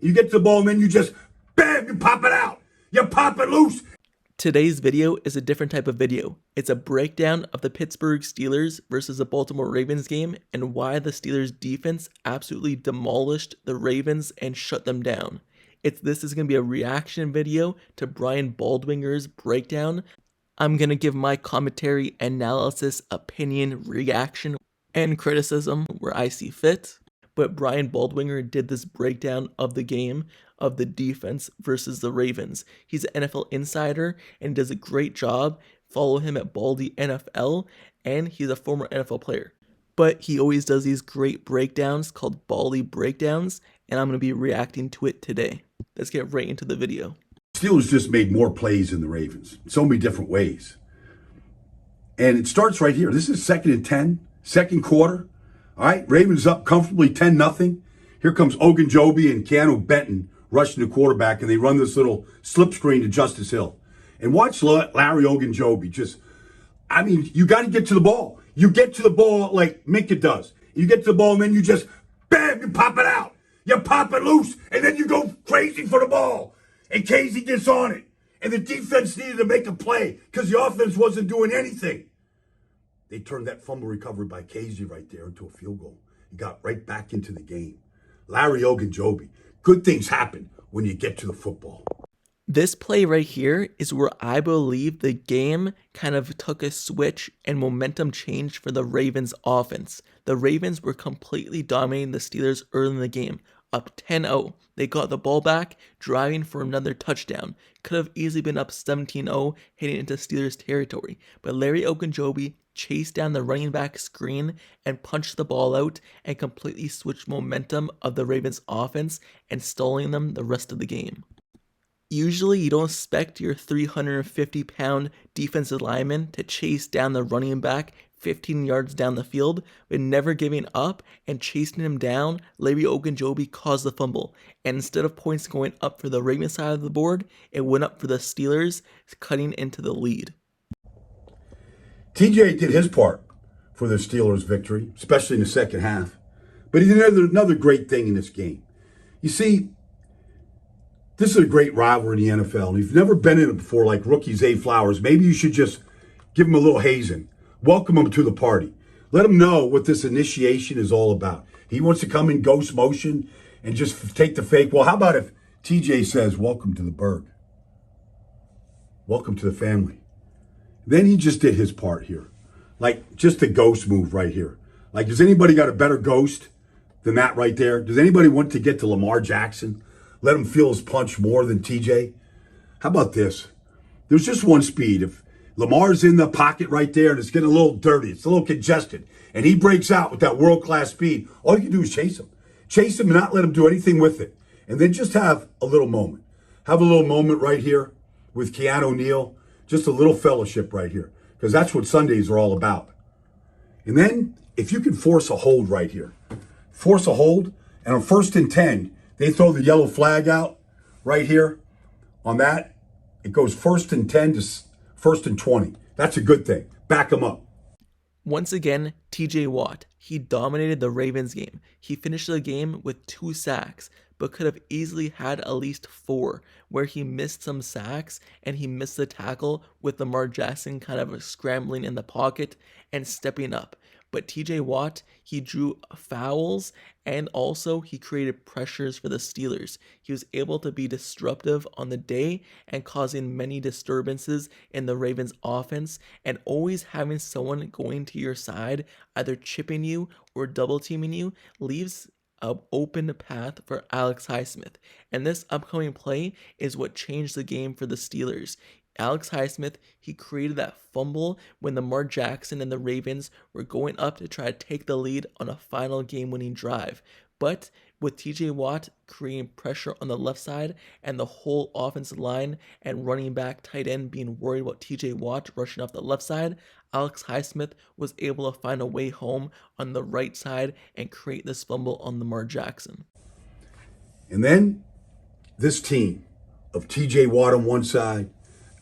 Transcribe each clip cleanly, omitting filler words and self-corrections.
You get to the ball and then you just, bam, you pop it out. You pop it loose. Today's video is a different type of video. It's a breakdown of the Pittsburgh Steelers versus the Baltimore Ravens game and why the Steelers defense absolutely demolished the Ravens and shut them down. This is going to be a reaction video to Brian Baldwinger's breakdown. I'm going to give my commentary, analysis, opinion, reaction, and criticism where I see fit. But Brian Baldwinger did this breakdown of the game of the defense versus the Ravens. He's an NFL insider and does a great job. Follow him at Baldy NFL, and he's a former NFL player. But he always does these great breakdowns called Baldy Breakdowns, and I'm going to be reacting to it today. Let's get right into the video. Steelers just made more plays than the Ravens in so many different ways. And it starts right here. This is 2nd and 10, second quarter. All right, Ravens up comfortably 10-0. Here comes Ogunjobi and Keanu Benton rushing the quarterback, and they run this little slip screen to Justice Hill. And watch Larry Ogunjobi just, I mean, you got to get to the ball. You get to the ball like Minka does. You get to the ball, and then you just, bam, you pop it out. You pop it loose, and then you go crazy for the ball. And Casey gets on it. And the defense needed to make a play because the offense wasn't doing anything. They turned that fumble recovery by Casey right there into a field goal and got right back into the game. Larry Ogunjobi. Good things happen when you get to the football. This play right here is where I believe the game kind of took a switch and momentum changed for the Ravens offense. The Ravens were completely dominating the Steelers early in the game, up 10-0. They got the ball back, driving for another touchdown. Could have easily been up 17-0 heading into Steelers territory, but Larry Ogunjobi chased down the running back screen and punched the ball out and completely switched momentum of the Ravens offense and stalling them the rest of the game. Usually you don't expect your 350-pound defensive lineman to chase down the running back 15 yards down the field, but never giving up and chasing him down, Larry Ogunjobi caused the fumble. And instead of points going up for the Ravens side of the board, it went up for the Steelers, cutting into the lead. TJ did his part for the Steelers' victory, especially in the second half. But he did another great thing in this game. You see, this is a great rivalry in the NFL. And if you've never been in it before, like rookie Zay Flowers, maybe you should just give him a little hazing. Welcome him to the party. Let him know what this initiation is all about. He wants to come in ghost motion and just take the fake. Well, how about if TJ says, welcome to the Berg. Welcome to the family. Then he just did his part here. Like just the ghost move right here. Like, has anybody got a better ghost than that right there? Does anybody want to get to Lamar Jackson? Let him feel his punch more than TJ? How about this? There's just one speed. If Lamar's in the pocket right there and it's getting a little dirty, it's a little congested, and he breaks out with that world-class speed, all you can do is chase him. Chase him and not let him do anything with it. And then just have a little moment. Have a little moment right here with Keanu Neal. Just a little fellowship right here, because that's what Sundays are all about. And then if you can force a hold right here, force a hold, and on 1st and 10, they throw the yellow flag out right here. On that, it goes 1st and 10 to 1st and 20. That's a good thing. Back them up. Once again, TJ Watt, he dominated the Ravens game. He finished the game with 2 sacks, but could have easily had at least 4, where he missed some sacks and he missed the tackle with Lamar Jackson kind of scrambling in the pocket and stepping up. But TJ Watt, he drew fouls and also he created pressures for the Steelers. He was able to be disruptive on the day and causing many disturbances in the Ravens offense, and always having someone going to your side, either chipping you or double teaming you, leaves an open path for Alex Highsmith. And this upcoming play is what changed the game for the Steelers. Alex Highsmith, he created that fumble when Lamar Jackson and the Ravens were going up to try to take the lead on a final game-winning drive. But with TJ Watt creating pressure on the left side and the whole offensive line and running back tight end being worried about TJ Watt rushing off the left side, Alex Highsmith was able to find a way home on the right side and create this fumble on Lamar Jackson. And then this team of TJ Watt on one side,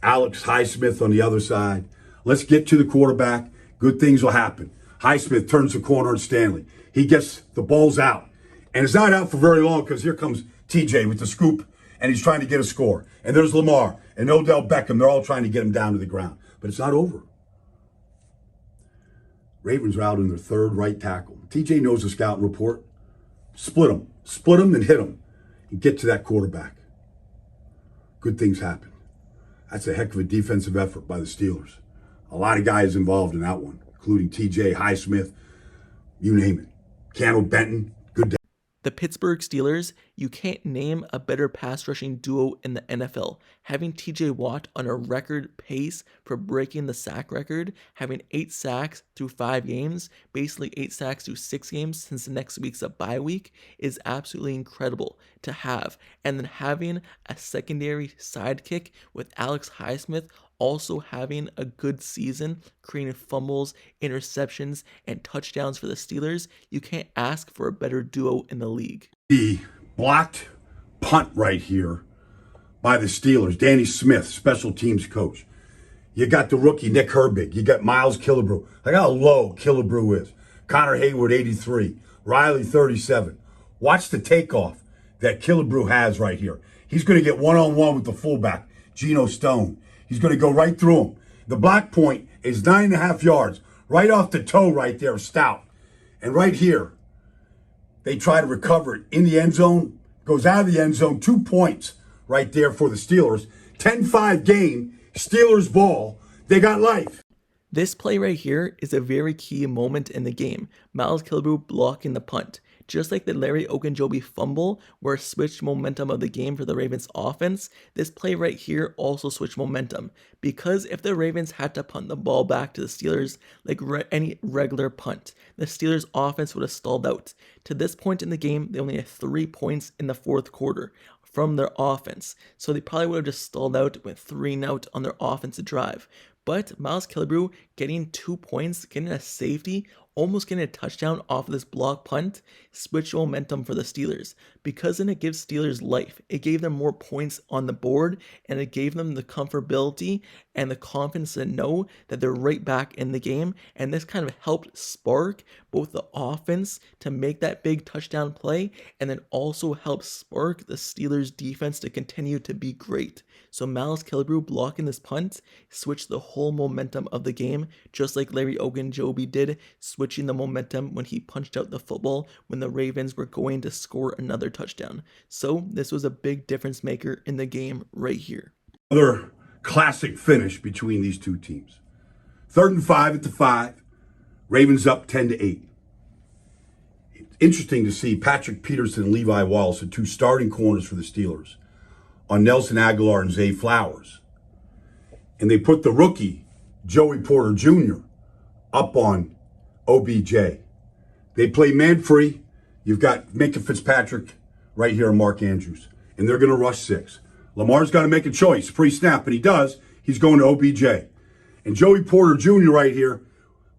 Alex Highsmith on the other side. Let's get to the quarterback. Good things will happen. Highsmith turns the corner on Stanley. He gets the balls out. And it's not out for very long because here comes TJ with the scoop, and he's trying to get a score. And there's Lamar and Odell Beckham. They're all trying to get him down to the ground. But it's not over. Ravens are out in their third right tackle. TJ knows the scouting report. Split them and hit them, and get to that quarterback. Good things happen. That's a heck of a defensive effort by the Steelers. A lot of guys involved in that one, including TJ, Highsmith, you name it. Candle Benton, good day. The Pittsburgh Steelers, you can't name a better pass rushing duo in the NFL. Having TJ Watt on a record pace for breaking the sack record, having 8 sacks through 5 games, basically 8 sacks through 6 games since the next week's a bye week, is absolutely incredible to have. And then having a secondary sidekick with Alex Highsmith also having a good season, creating fumbles, interceptions, and touchdowns for the Steelers, you can't ask for a better duo in the league. The blocked punt right here by the Steelers. Danny Smith, special teams coach. You got the rookie Nick Herbig. You got Miles Kilabrew. Look how low Kilabrew is. Connor Heyward, 83. Riley, 37. Watch the takeoff that Kilabrew has right here. He's going to get one-on-one with the fullback, Geno Stone. He's going to go right through him. The block point is 9.5 yards, right off the toe right there, Stout. And right here, they try to recover it in the end zone, goes out of the end zone, 2 points right there for the Steelers. 10-5 game, Steelers ball. They got life. This play right here is a very key moment in the game. Miles Kilabrew blocking the punt. Just like the Larry Ogunjobi fumble, where it switched momentum of the game for the Ravens offense, this play right here also switched momentum. Because if the Ravens had to punt the ball back to the Steelers like any regular punt, the Steelers offense would have stalled out. To this point in the game, they only had 3 points in the fourth quarter from their offense. So they probably would have just stalled out with 3 and out on their offensive drive. But Miles Kilabrew getting 2 points, getting a safety, almost getting a touchdown off of this block punt, switched momentum for the Steelers. Because then it gives Steelers life. It gave them more points on the board, and it gave them the comfortability and the confidence to know that they're right back in the game. And this kind of helped spark both the offense to make that big touchdown play, and then also helped spark the Steelers defense to continue to be great. So Miles Kilabrew blocking this punt switched the whole momentum of the game, just like Larry Ogunjobi did, switching the momentum when he punched out the football when the Ravens were going to score another touchdown. So this was a big difference maker in the game right here. Another classic finish between these two teams. 3rd and 5 at the 5. Ravens up 10-8. It's interesting to see Patrick Peterson and Levi Wallace, the 2 starting corners for the Steelers, on Nelson Aguilar and Zay Flowers. And they put the rookie, Joey Porter Jr., up on OBJ. They play man-free. You've got Minkah Fitzpatrick right here and Mark Andrews. And they're going to rush 6. Lamar's got to make a choice pre-snap, and he does. He's going to OBJ. And Joey Porter Jr. right here,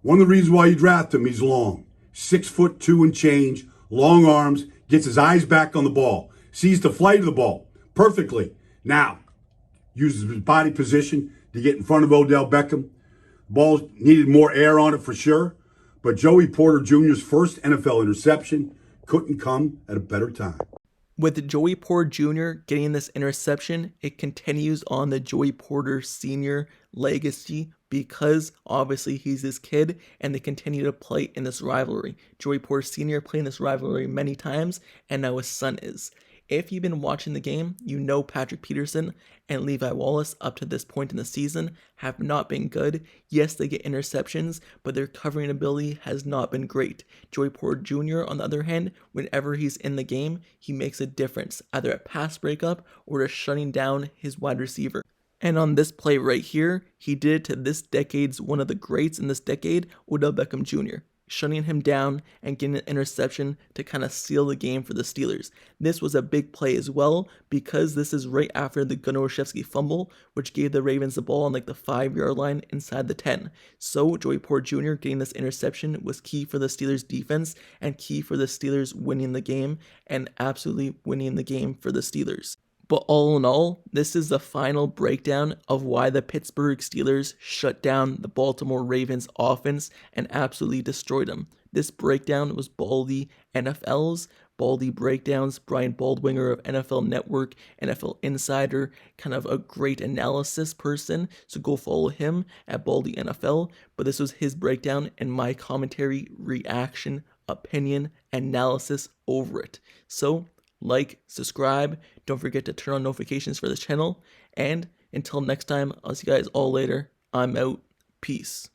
one of the reasons why you draft him, he's long. 6'2" and change, long arms, gets his eyes back on the ball, sees the flight of the ball perfectly. Now, uses his body position to get in front of Odell Beckham. Ball needed more air on it for sure, but Joey Porter Jr.'s first NFL interception couldn't come at a better time. With Joey Porter Jr. getting this interception, it continues on the Joey Porter Sr. legacy because obviously he's his kid and they continue to play in this rivalry. Joey Porter Sr. played in this rivalry many times, and now his son is. If you've been watching the game, you know Patrick Peterson and Levi Wallace up to this point in the season have not been good. Yes, they get interceptions, but their covering ability has not been great. Joey Porter Jr., on the other hand, whenever he's in the game, he makes a difference, either at pass breakup or just shutting down his wide receiver. And on this play right here, he did it to this decade's one of the greats in this decade, Odell Beckham Jr., shutting him down and getting an interception to kind of seal the game for the Steelers. This was a big play as well because this is right after the Gunnar Olszewski fumble, which gave the Ravens the ball on like the 5-yard line inside the 10. So Joey Porter Jr. getting this interception was key for the Steelers defense and key for the Steelers winning the game and absolutely winning the game for the Steelers. But all in all, this is the final breakdown of why the Pittsburgh Steelers shut down the Baltimore Ravens offense and absolutely destroyed them. This breakdown was Baldy NFL's Baldy breakdowns. Brian Baldwinger of NFL Network, NFL Insider, kind of a great analysis person. So go follow him at Baldy NFL. But this was his breakdown and my commentary, reaction, opinion, analysis over it. So like, subscribe. Don't forget to turn on notifications for this channel. And until next time, I'll see you guys all later. I'm out. Peace.